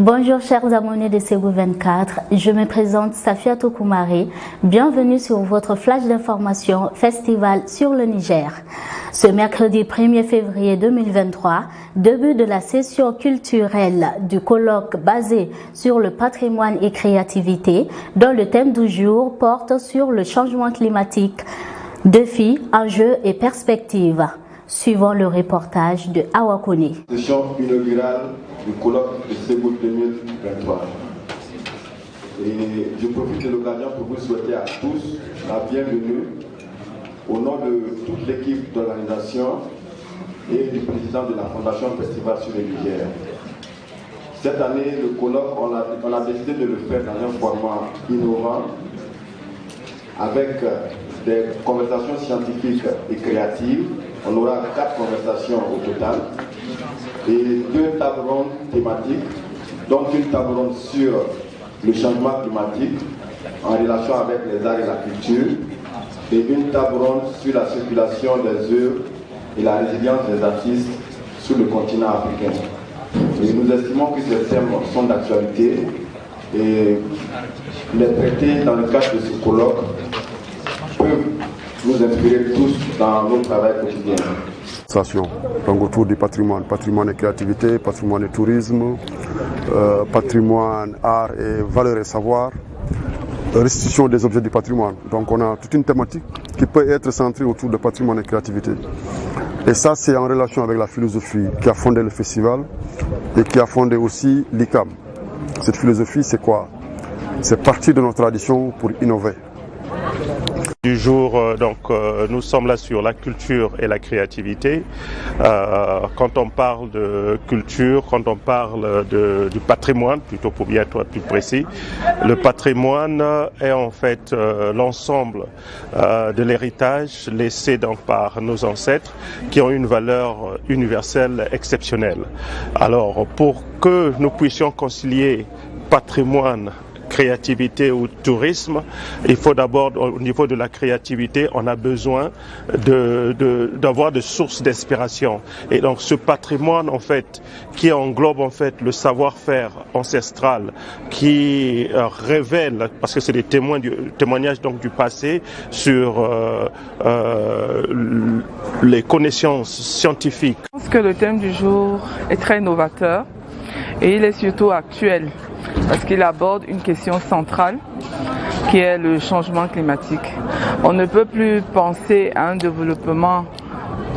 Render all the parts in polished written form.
Bonjour chers abonnés de Ségou 24, je me présente Safiatou Koumaré. Bienvenue sur votre flash d'information Festival sur le Niger. Ce mercredi 1er février 2023, début de la session culturelle du colloque basé sur le patrimoine et créativité, dont le thème du jour porte sur le changement climatique, défis, enjeux et perspectives. Suivant le reportage de Awakone. Session inaugurale du colloque de Ségou 2023. Et je profite de l'occasion pour vous souhaiter à tous la bienvenue au nom de toute l'équipe d'organisation et du président de la Fondation Festival sur le Niger. Cette année, le colloque, on a décidé de le faire dans un format innovant avec des conversations scientifiques et créatives. On aura 4 conversations au total et 2 tables rondes thématiques, donc une table ronde sur le changement climatique en relation avec les arts et la culture et une table ronde sur la circulation des œuvres et la résilience des artistes sur le continent africain. Et nous estimons que ces thèmes sont d'actualité et les traiter dans le cadre de ce colloque peuvent nous inspirer tous dans notre travail quotidien. Donc autour du patrimoine, patrimoine et créativité, patrimoine et tourisme, patrimoine, art et valeurs et savoir, restitution des objets du patrimoine. Donc on a toute une thématique qui peut être centrée autour de patrimoine et créativité. Et ça c'est en relation avec la philosophie qui a fondé le festival et qui a fondé aussi l'ICAM. Cette philosophie c'est quoi? C'est partir de nos traditions pour innover. Du jour, nous sommes là sur la culture et la créativité. Quand on parle de culture, quand on parle du patrimoine, plutôt pour bien être plus précis, le patrimoine est en fait l'ensemble de l'héritage laissé donc par nos ancêtres qui ont une valeur universelle exceptionnelle. Alors, pour que nous puissions concilier patrimoine, créativité ou tourisme, il faut d'abord, au niveau de la créativité, on a besoin d'avoir des sources d'inspiration. Et donc ce patrimoine, en fait, qui englobe en fait le savoir-faire ancestral, qui révèle, parce que c'est des témoignages donc du passé sur les connaissances scientifiques. Je pense que le thème du jour est très novateur et il est surtout actuel, parce qu'il aborde une question centrale qui est le changement climatique. On ne peut plus penser à un développement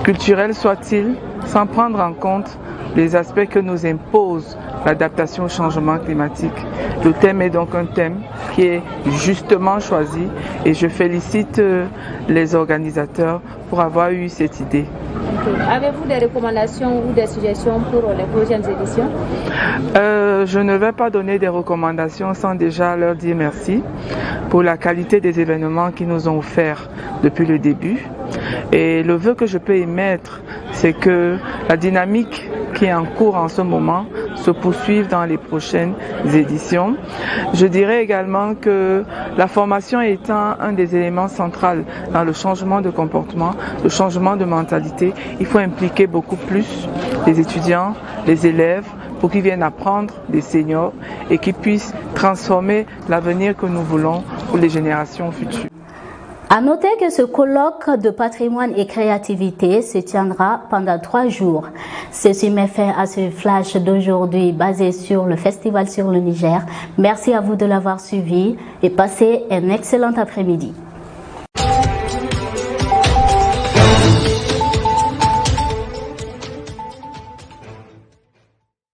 culturel soit-il sans prendre en compte les aspects que nous impose l'adaptation au changement climatique. Le thème est donc un thème qui est justement choisi et je félicite les organisateurs pour avoir eu cette idée. Avez-vous des recommandations ou des suggestions pour les prochaines éditions? Je ne vais pas donner des recommandations sans déjà leur dire merci pour la qualité des événements qu'ils nous ont offerts depuis le début. Et le vœu que je peux émettre, c'est que la dynamique qui est en cours en ce moment se poursuive dans les prochaines éditions. Je dirais également que la formation étant un des éléments centraux dans le changement de comportement, le changement de mentalité, il faut impliquer beaucoup plus les étudiants, les élèves, pour qu'ils viennent apprendre des seniors et qu'ils puissent transformer l'avenir que nous voulons pour les générations futures. À noter que ce colloque de patrimoine et créativité se tiendra pendant 3 jours. Ceci met fin à ce flash d'aujourd'hui basé sur le Festival sur le Niger. Merci à vous de l'avoir suivi et passez un excellent après-midi.